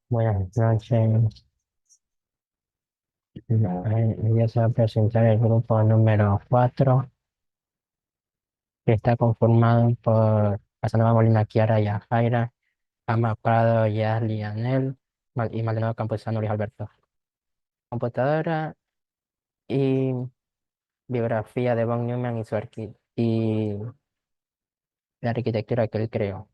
Buenas noches. Ya se va a presentar el grupo número 4, que está conformado por Casanova Molina, Kiara Yajaira, Ama Prado, Yasli Anel y Maldonado Campuzano, Luis Alberto. Computadora y biografía de von Neumann y la arquitectura que él creó.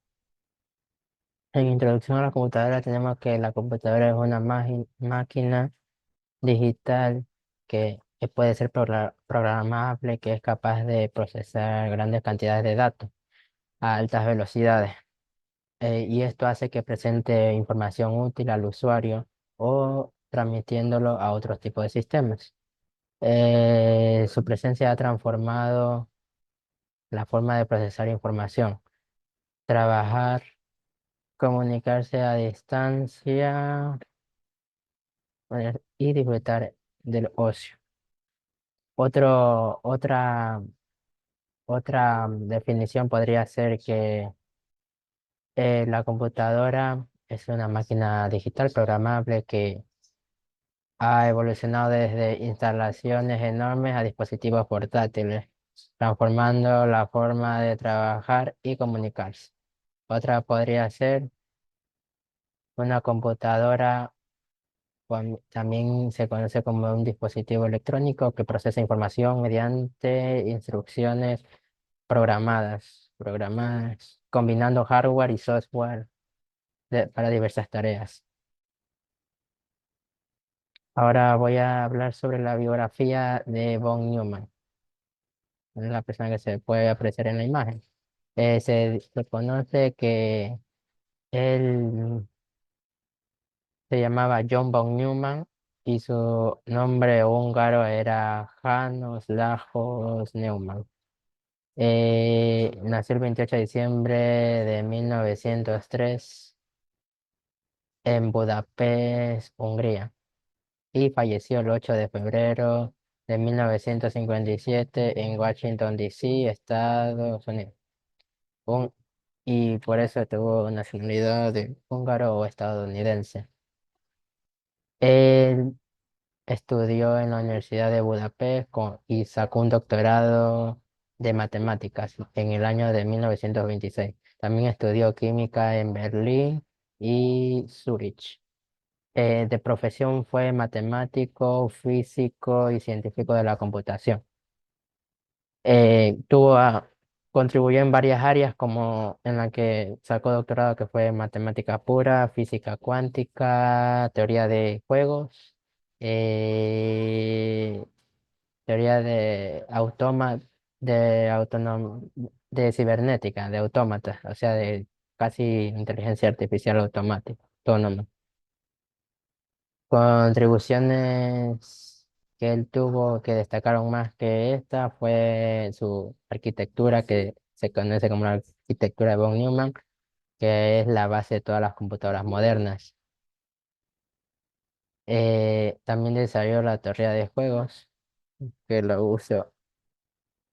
En introducción a la computadora tenemos que la computadora es una máquina digital que puede ser programable, que es capaz de procesar grandes cantidades de datos a altas velocidades. Y esto hace que presente información útil al usuario o transmitiéndolo a otros tipos de sistemas. Su presencia ha transformado la forma de procesar información, trabajar, comunicarse a distancia, y disfrutar del ocio. Otra definición podría ser que la computadora es una máquina digital programable que ha evolucionado desde instalaciones enormes a dispositivos portátiles, transformando la forma de trabajar y comunicarse. Otra podría ser una computadora, también se conoce como un dispositivo electrónico que procesa información mediante instrucciones programadas, combinando hardware y software para diversas tareas. Ahora voy a hablar sobre la biografía de von Neumann, la persona que se puede apreciar en la imagen. Se conoce que él se llamaba John von Neumann y su nombre húngaro era János Lajos Neumann. Nació el 28 de diciembre de 1903 en Budapest, Hungría, y falleció el 8 de febrero de 1957 en Washington, D.C., Estados Unidos. Un- y por eso tuvo nacionalidad de húngaro o estadounidense. Él estudió en la Universidad de Budapest y sacó un doctorado de matemáticas en el año de 1926. También estudió química en Berlín y Zúrich. De profesión fue matemático, físico y científico de la computación. Eh, tuvo a- Contribuyó en varias áreas como en la que sacó doctorado, que fue matemática pura, física cuántica, teoría de juegos, eh, teoría de cibernética, de autómatas, o sea, de casi inteligencia artificial automática, autónoma. Contribuciones que él tuvo que destacaron más que esta fue su arquitectura, que se conoce como la arquitectura de von Neumann, que es la base de todas las computadoras modernas. También desarrolló la teoría de juegos, que lo usó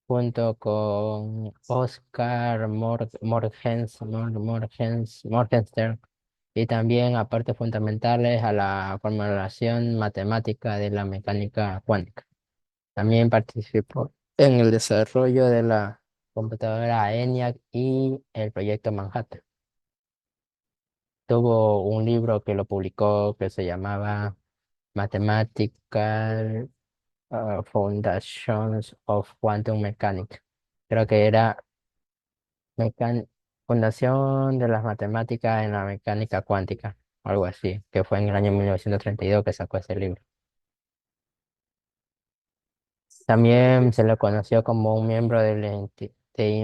junto con Oscar Morgenstern, y también aportes fundamentales a la formulación matemática de la mecánica cuántica. También participó en el desarrollo de la computadora ENIAC y el proyecto Manhattan. Tuvo un libro que lo publicó que se llamaba Mathematical Foundations of Quantum Mechanics. Creo que era mecan- Fundación de las Matemáticas en la Mecánica Cuántica, algo así, que fue en el año 1932 que sacó ese libro. También se lo conoció como un miembro de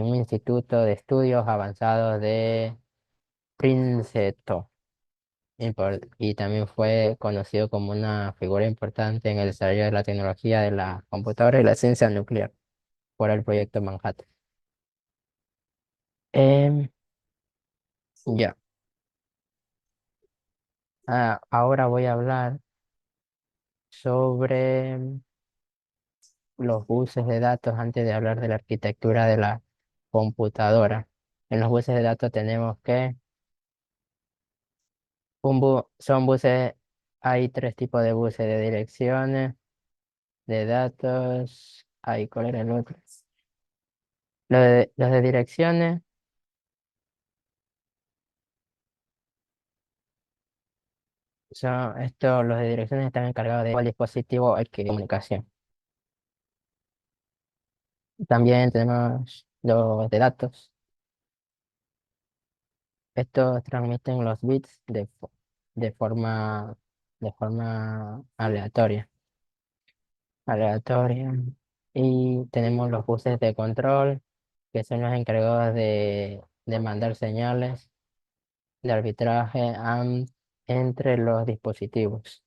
un instituto de estudios avanzados de Princeton, y también fue conocido como una figura importante en el desarrollo de la tecnología de la computadora y la ciencia nuclear por el proyecto Manhattan. Em, ya, ahora voy a hablar sobre los buses de datos antes de hablar de la arquitectura de la computadora. En los buses de datos tenemos que Son buses, hay tres tipos de buses de direcciones, de datos. Ay, ¿cuál era el otro? Los de direcciones los de direcciones están encargados de cuál dispositivo hay que comunicación. También tenemos los de datos. Estos transmiten los bits de forma, de forma aleatoria. Y tenemos los buses de control, que son los encargados de mandar señales de arbitraje entre los dispositivos.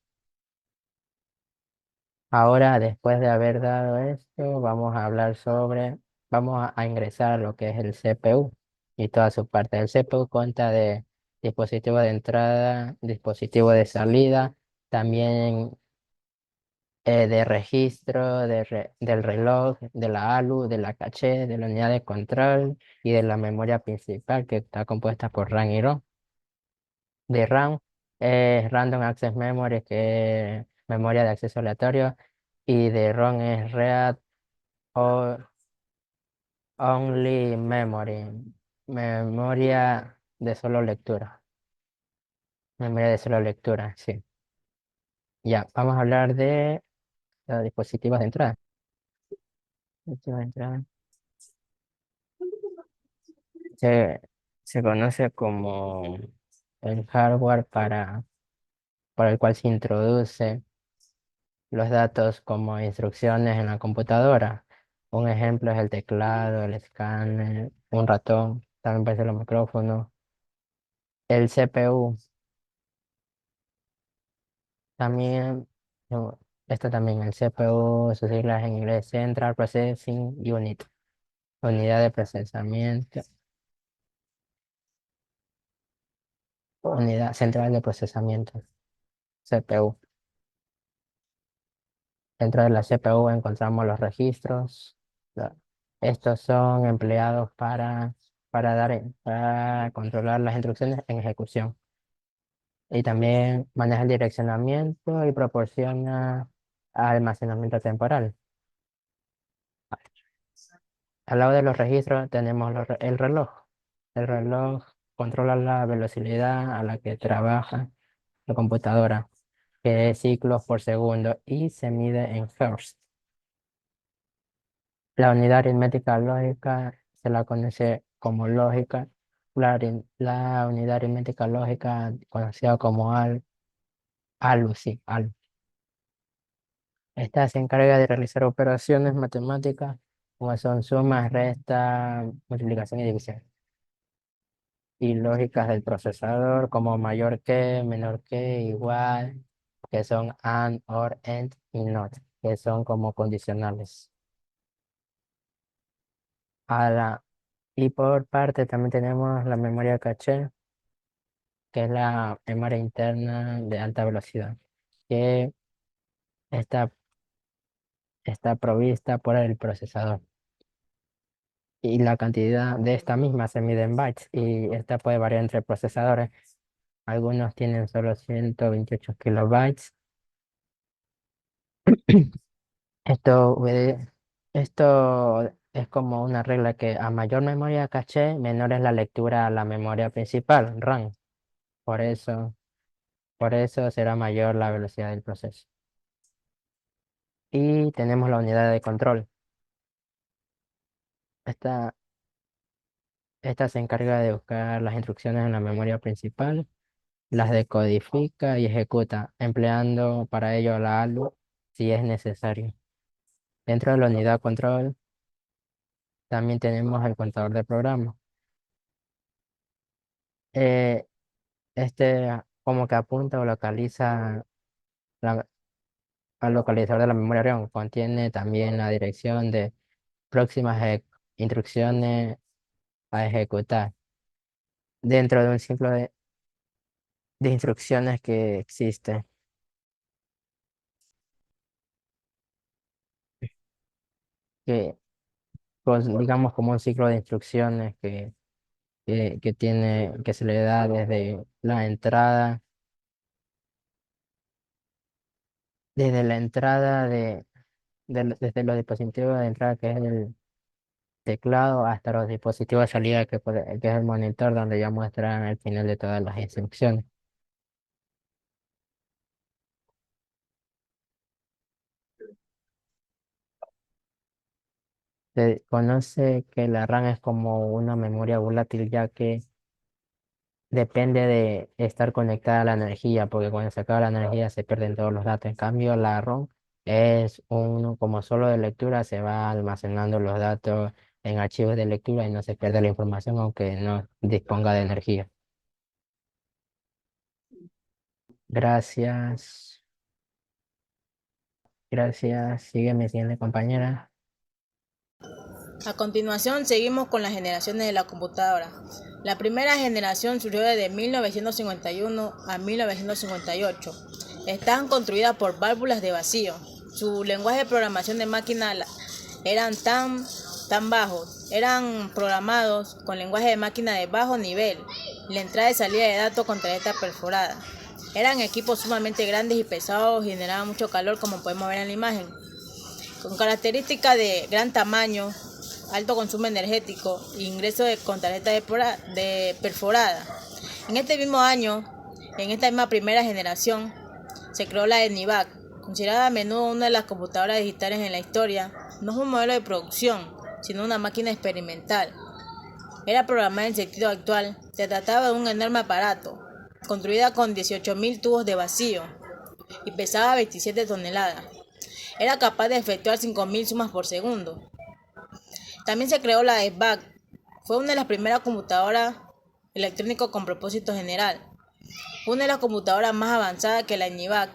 Ahora, después de haber dado esto, vamos a ingresar a lo que es el CPU y toda su parte. El CPU cuenta de dispositivo de entrada, dispositivo de salida, también de registro, del reloj, de la ALU, de la caché, de la unidad de control y de la memoria principal que está compuesta por RAM y ROM. De RAM es Random Access Memory, que es memoria de acceso aleatorio, y de ROM es Read Only Memory, memoria de solo lectura. Memoria de solo lectura, sí. Ya, vamos a hablar de los dispositivos de entrada. Dispositivos de entrada. Se, se conoce como el hardware para el cual se introduce los datos como instrucciones en la computadora. Un ejemplo es el teclado, el escáner, un ratón, también puede ser los micrófonos. El CPU también, no, esto también, el CPU, sus siglas en inglés, Central Processing Unit, unidad de procesamiento, unidad central de procesamiento, CPU. Dentro de la CPU encontramos los registros. la- Estos son empleados para controlar las instrucciones en ejecución. Y también maneja el direccionamiento y proporciona almacenamiento temporal. Al lado de los registros tenemos el reloj. El reloj controla la velocidad a la que trabaja la computadora, que es ciclos por segundo y se mide en Hz. La unidad aritmética lógica se la conoce como lógica. La unidad aritmética lógica, conocida como ALU, sí, ALU. Esta se encarga de realizar operaciones matemáticas como son sumas, restas, multiplicación y división. Y lógicas del procesador como mayor que, menor que, igual, que son AND, OR, AND y NOT, que son como condicionales. A la, y por parte también tenemos la memoria caché, que es la memoria interna de alta velocidad, que está, está provista por el procesador. Y la cantidad de esta misma se mide en bytes y esta puede variar entre procesadores. Algunos tienen solo 128 kilobytes. Esto, esto es como una regla que a mayor memoria caché, menor es la lectura a la memoria principal, RAM. Por eso, por eso será mayor la velocidad del proceso. Y tenemos la unidad de control. Esta, esta se encarga de buscar las instrucciones en la memoria principal, las decodifica y ejecuta, empleando para ello la ALU si es necesario. Dentro de la unidad control también tenemos el contador de programa. Eh, como que apunta o localiza al localizador de la memoria RAM. Contiene también la dirección de próximas instrucciones a ejecutar dentro de un ciclo de instrucciones que existe, que digamos como un ciclo de instrucciones que se le da desde la entrada. desde la entrada desde los dispositivos de entrada que es el teclado hasta los dispositivos de salida que es el monitor donde ya muestran el final de todas las instrucciones. Se conoce que la RAM es como una memoria volátil ya que depende de estar conectada a la energía, porque cuando se acaba la energía se pierden todos los datos. En cambio, la ROM es uno como solo de lectura, se va almacenando los datos en archivos de lectura y no se pierde la información aunque no disponga de energía. Gracias, gracias. Sígueme, siguiente compañera. A continuación, seguimos con las generaciones de la computadora. La primera generación surgió desde 1951 a 1958. Estaban construidas por válvulas de vacío. Su lenguaje de programación de máquina eran tan bajos. Eran programados con lenguaje de máquina de bajo nivel. La entrada y salida de datos con tarjeta perforada. Eran equipos sumamente grandes y pesados y generaban mucho calor, como podemos ver en la imagen. Con características de gran tamaño, alto consumo energético e ingreso con tarjeta perforada. En este mismo año, en esta misma primera generación, se creó la ENIAC, considerada a menudo una de las computadoras digitales en la historia. No es un modelo de producción, sino una máquina experimental. Era programada en sentido actual. Se trataba de un enorme aparato, construida con 18.000 tubos de vacío y pesaba 27 toneladas. Era capaz de efectuar 5.000 sumas por segundo. También se creó la SBAC. Fue una de las primeras computadoras electrónicas con propósito general. Fue una de las computadoras más avanzadas que la ENIAC,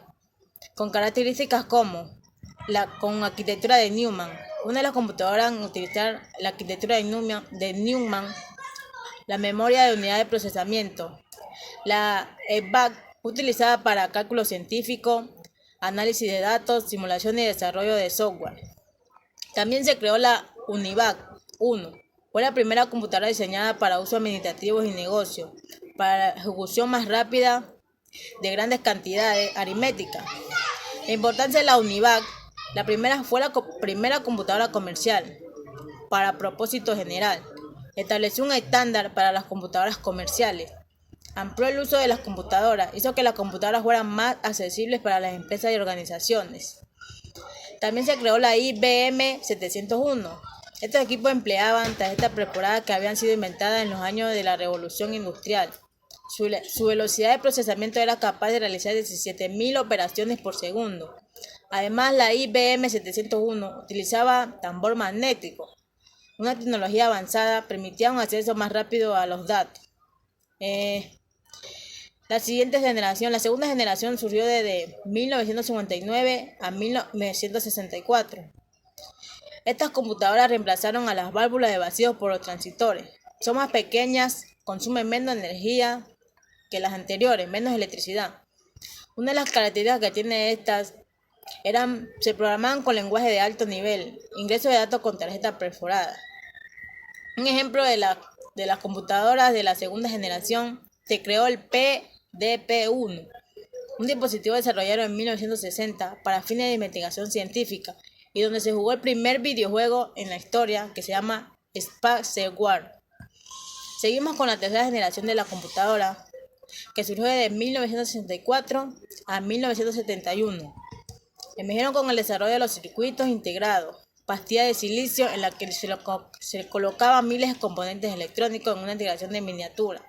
con características como con arquitectura de Neumann. Una de las computadoras en utilizar la arquitectura de Neumann, la memoria de unidad de procesamiento. La SBAC fue utilizada para cálculo científico, análisis de datos, simulación y desarrollo de software. También se creó la UNIVAC 1. Fue la primera computadora diseñada para uso administrativo y negocio, para la ejecución más rápida de grandes cantidades aritméticas. La importancia de la UNIVAC, fue la primera computadora comercial para propósito general. Estableció un estándar para las computadoras comerciales. Amplió el uso de las computadoras, hizo que las computadoras fueran más accesibles para las empresas y organizaciones. También se creó la IBM 701. Estos equipos empleaban tarjetas perforadas que habían sido inventadas en los años de la Revolución Industrial. Su velocidad de procesamiento era capaz de realizar 17.000 operaciones por segundo. Además, la IBM 701 utilizaba tambor magnético. Una tecnología avanzada permitía un acceso más rápido a los datos. La segunda generación surgió desde 1959 a 1964. Estas computadoras reemplazaron a las válvulas de vacío por los transistores. Son más pequeñas, consumen menos energía que las anteriores, menos electricidad. Una de las características que tienen estas se programaban con lenguaje de alto nivel, ingreso de datos con tarjeta perforada. Un ejemplo de las computadoras de la segunda generación, se creó el PDP-1, un dispositivo desarrollado en 1960 para fines de investigación científica y donde se jugó el primer videojuego en la historia que se llama Space War. Seguimos con la tercera generación de la computadora, que surgió desde 1964 a 1971. Emergieron con el desarrollo de los circuitos integrados, pastilla de silicio en la que se colocaban miles de componentes electrónicos en una integración de miniatura.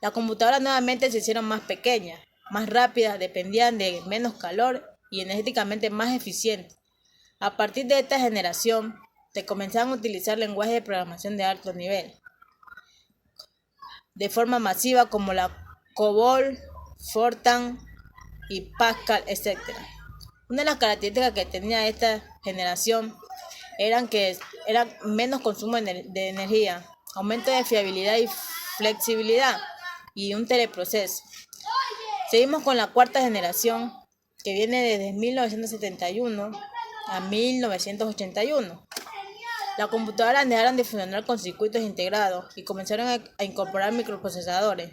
Las computadoras nuevamente se hicieron más pequeñas, más rápidas, dependían de menos calor y energéticamente más eficientes. A partir de esta generación, se comenzaron a utilizar lenguajes de programación de alto nivel, de forma masiva como la COBOL, Fortran y Pascal, etc. Una de las características que tenía esta generación eran que era menos consumo de energía, aumento de fiabilidad y flexibilidad y un teleproceso. Seguimos con la cuarta generación, que viene desde 1971 a 1981. Las computadoras dejaron de funcionar con circuitos integrados y comenzaron a incorporar microprocesadores.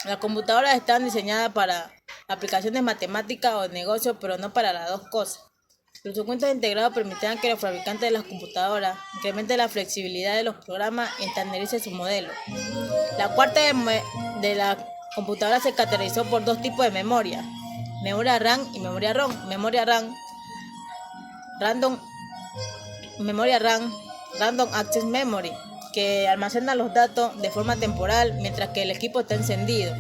Las computadoras estaban diseñadas para aplicaciones matemáticas o de negocio, pero no para las dos cosas. Los circuitos integrados permitirán que los fabricantes de las computadoras incrementen la flexibilidad de los programas y estandaricen su modelo. La cuarta de la computadora se caracterizó por dos tipos de memoria RAM y memoria ROM. Memoria RAM, Random Access Memory, que almacena los datos de forma temporal mientras que el equipo está encendido,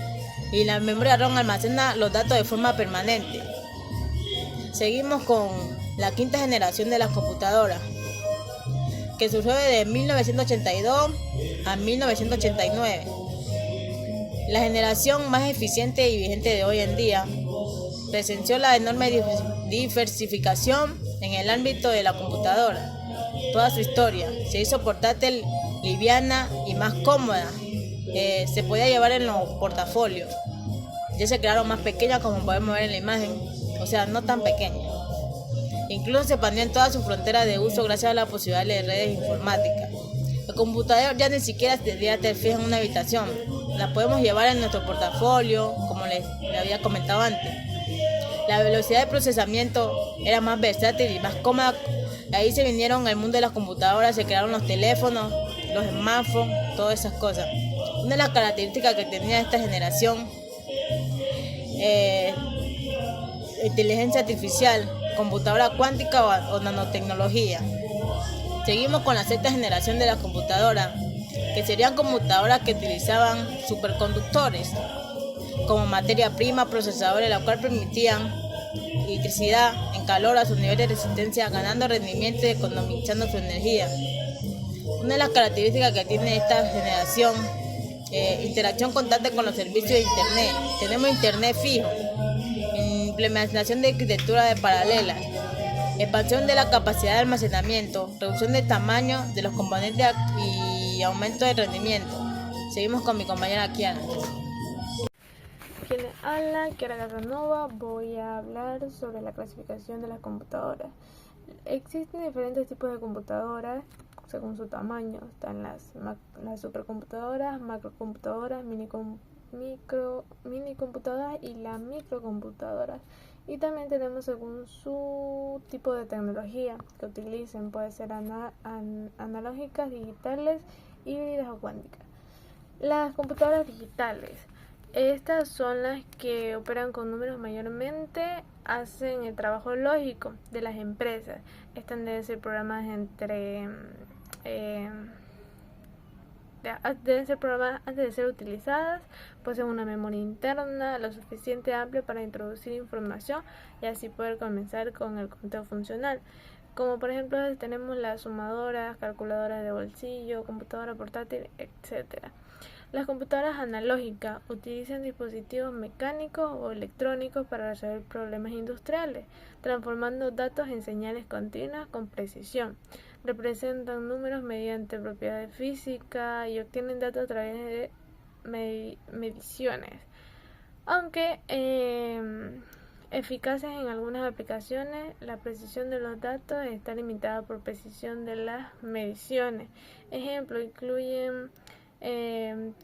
y la memoria ROM almacena los datos de forma permanente. Seguimos con la quinta generación de las computadoras, que surgió desde 1982 a 1989. La generación más eficiente y vigente de hoy en día presenció la enorme diversificación en el ámbito de la computadora. Toda su historia se hizo portátil, liviana y más cómoda. Se podía llevar en los portafolios. Ya se crearon más pequeñas, como podemos ver en la imagen, o sea, no tan pequeñas. Incluso se expandió en toda su frontera de uso gracias a la posibilidad de redes informáticas. El computador ya ni siquiera tendría que estar fija en una habitación. La podemos llevar en nuestro portafolio, como les había comentado antes. La velocidad de procesamiento era más versátil y más cómoda. Ahí se vinieron al mundo de las computadoras, se crearon los teléfonos, los smartphones, todas esas cosas. Una de las características que tenía esta generación, inteligencia artificial, computadora cuántica o nanotecnología. Seguimos con la sexta generación de las computadoras, que serían computadoras que utilizaban superconductores como materia prima, procesadores, la cual permitían electricidad en calor a su nivel de resistencia, ganando rendimiento y economizando su energía. Una de las características que tiene esta generación, interacción constante con los servicios de Internet. Tenemos Internet fijo, implementación de arquitectura de paralelas, expansión de la capacidad de almacenamiento, reducción del tamaño de los componentes y aumento del rendimiento. Seguimos con mi compañera Kiara. Quien les habla, Kiara Casanova, voy a hablar sobre la clasificación de las computadoras. Existen diferentes tipos de computadoras según su tamaño. Están las supercomputadoras, macrocomputadoras, minicomputadoras y las microcomputadoras. Y también tenemos según su tipo de tecnología que utilicen, puede ser analógicas, digitales, híbridas o cuánticas. Las computadoras digitales, estas son las que operan con números, mayormente hacen el trabajo lógico de las empresas. Estas deben ser programadas deben ser programadas antes de ser utilizadas, poseen una memoria interna lo suficiente amplia para introducir información y así poder comenzar con el conteo funcional. Como por ejemplo tenemos las sumadoras, calculadoras de bolsillo, computadora portátil, etc. Las computadoras analógicas utilizan dispositivos mecánicos o electrónicos para resolver problemas industriales, transformando datos en señales continuas con precisión. Representan números mediante propiedades físicas y obtienen datos a través de mediciones. Aunque eficaces en algunas aplicaciones, la precisión de los datos está limitada por precisión de las mediciones. Ejemplos incluyen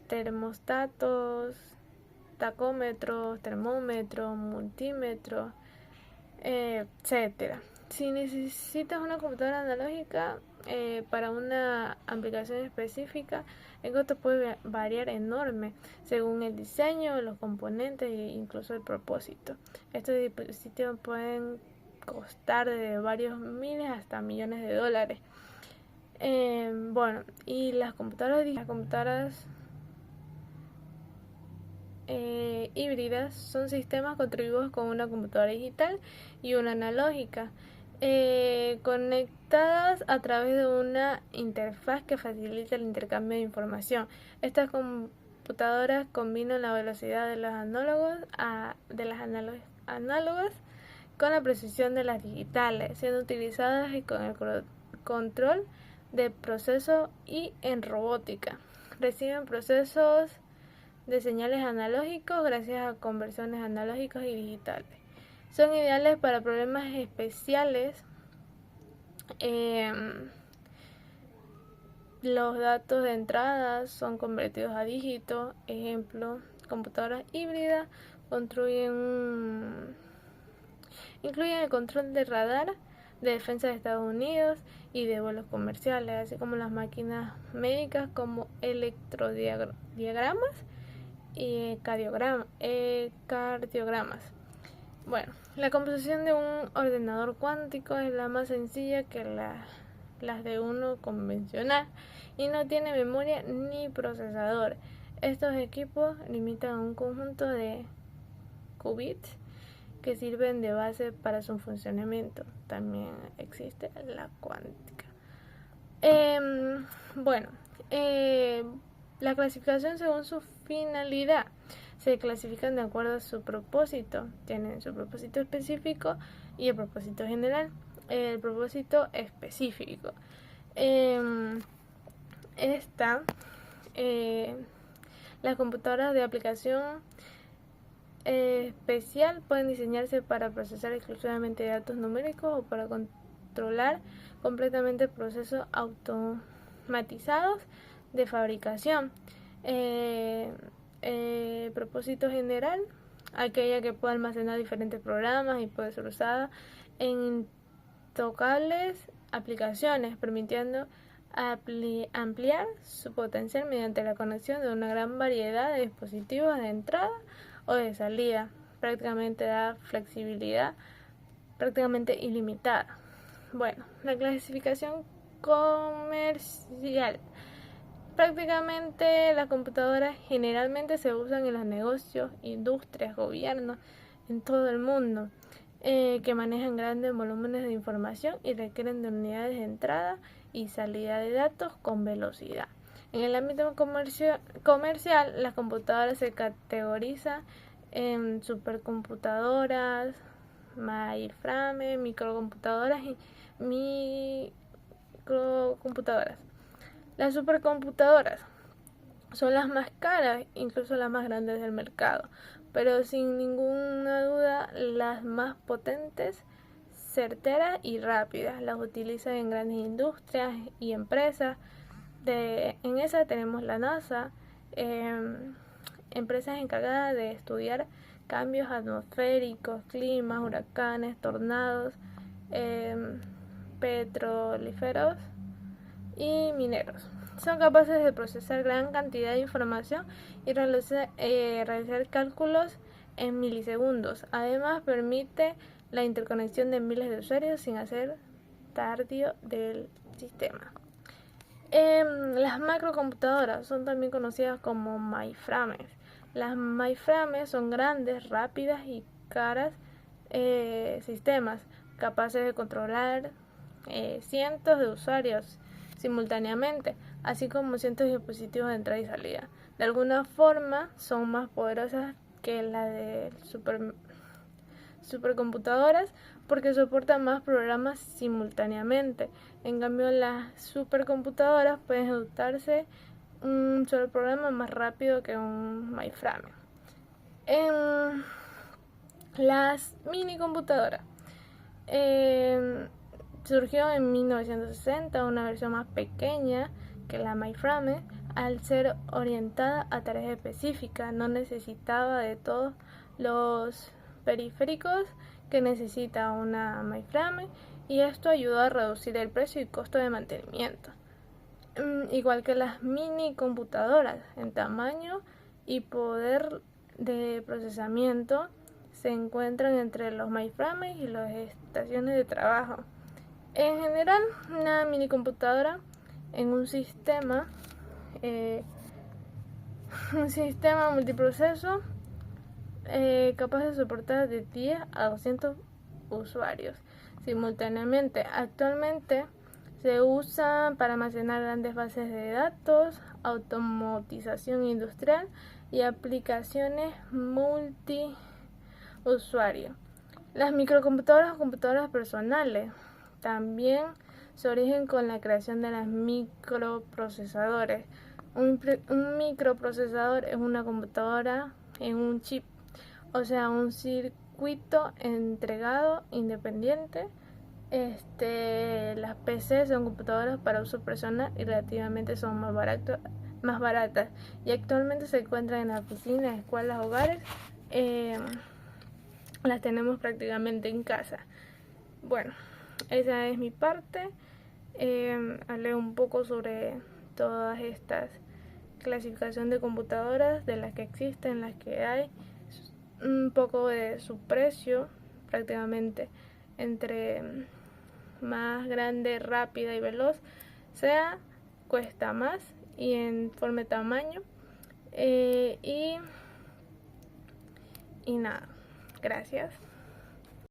termostatos, tacómetros, termómetros, multímetros, etc. Si necesitas una computadora analógica para una aplicación específica, el costo puede variar enorme según el diseño, los componentes e incluso el propósito. Estos dispositivos pueden costar de varios miles hasta millones de dólares. Y las computadoras híbridas son sistemas construidos con una computadora digital y una analógica, conectadas a través de una interfaz que facilita el intercambio de información. Estas computadoras combinan la velocidad de los análogas con la precisión de las digitales, siendo utilizadas con el control de proceso y en robótica. Reciben procesos de señales analógicos gracias a conversiones analógicas y digitales. Son ideales para problemas especiales. Los datos de entrada son convertidos a dígitos. Ejemplo, computadoras híbridas incluyen el control de radar, de defensa de Estados Unidos y de vuelos comerciales, así como las máquinas médicas como electrodiagramas y cardiogramas. Bueno, la composición de un ordenador cuántico es la más sencilla que las de uno convencional y no tiene memoria ni procesador. Estos equipos limitan a un conjunto de qubits que sirven de base para su funcionamiento. También existe la cuántica. La clasificación según su finalidad. Se clasifican de acuerdo a su propósito. Tienen su propósito específico y el propósito general. El propósito específico. Las computadoras de aplicación especial pueden diseñarse para procesar exclusivamente datos numéricos o para controlar completamente procesos automatizados de fabricación. Propósito general, aquella que puede almacenar diferentes programas y puede ser usada en intocables aplicaciones, permitiendo ampliar su potencial mediante la conexión de una gran variedad de dispositivos de entrada o de salida. Prácticamente da flexibilidad prácticamente ilimitada. Bueno, la clasificación comercial. Prácticamente las computadoras generalmente se usan en los negocios, industrias, gobiernos, en todo el mundo, que manejan grandes volúmenes de información y requieren de unidades de entrada y salida de datos con velocidad. En el ámbito comercial, las computadoras se categorizan en supercomputadoras, mainframe, microcomputadoras y microcomputadoras. Las supercomputadoras son las más caras, incluso las más grandes del mercado, pero sin ninguna duda las más potentes, certeras y rápidas. Las utilizan en grandes industrias y empresas. En esa tenemos la NASA, empresas encargadas de estudiar cambios atmosféricos, climas, huracanes, tornados, petrolíferos y mineros. Son capaces de procesar gran cantidad de información y realizar cálculos en milisegundos. Además, permite la interconexión de miles de usuarios sin hacer tardío del sistema. Las macrocomputadoras son también conocidas como mainframes. Las mainframes son grandes, rápidas y caras sistemas capaces de controlar cientos de usuarios simultáneamente, así como cientos de dispositivos de entrada y salida. De alguna forma son más poderosas que las de supercomputadoras porque soportan más programas simultáneamente. En cambio, las supercomputadoras pueden ejecutarse un solo programa más rápido que un mainframe. En las minicomputadoras surgió en 1960 una versión más pequeña que la mainframe. Al ser orientada a tareas específicas, no necesitaba de todos los periféricos que necesita una mainframe, y esto ayudó a reducir el precio y costo de mantenimiento. Igual que las mini computadoras, en tamaño y poder de procesamiento se encuentran entre los mainframes y las estaciones de trabajo. En general, una mini computadora en un sistema multiproceso capaz de soportar de 10 a 200 usuarios simultáneamente. Actualmente se usa para almacenar grandes bases de datos, automatización industrial y aplicaciones multiusuario. Las microcomputadoras o computadoras personales también se origen con la creación de los microprocesadores. Un microprocesador es una computadora en un chip, o sea, un circuito entregado independiente. Las PC son computadoras para uso personal y relativamente son más baratas, y actualmente se encuentran en las oficinas, escuelas, hogares las tenemos prácticamente en casa. Bueno, esa es mi parte. Hablé un poco sobre todas estas clasificación de computadoras, de las que existen, las que hay, un poco de su precio, prácticamente entre más grande, rápida y veloz sea, cuesta más, y en forma de tamaño. Y nada, gracias.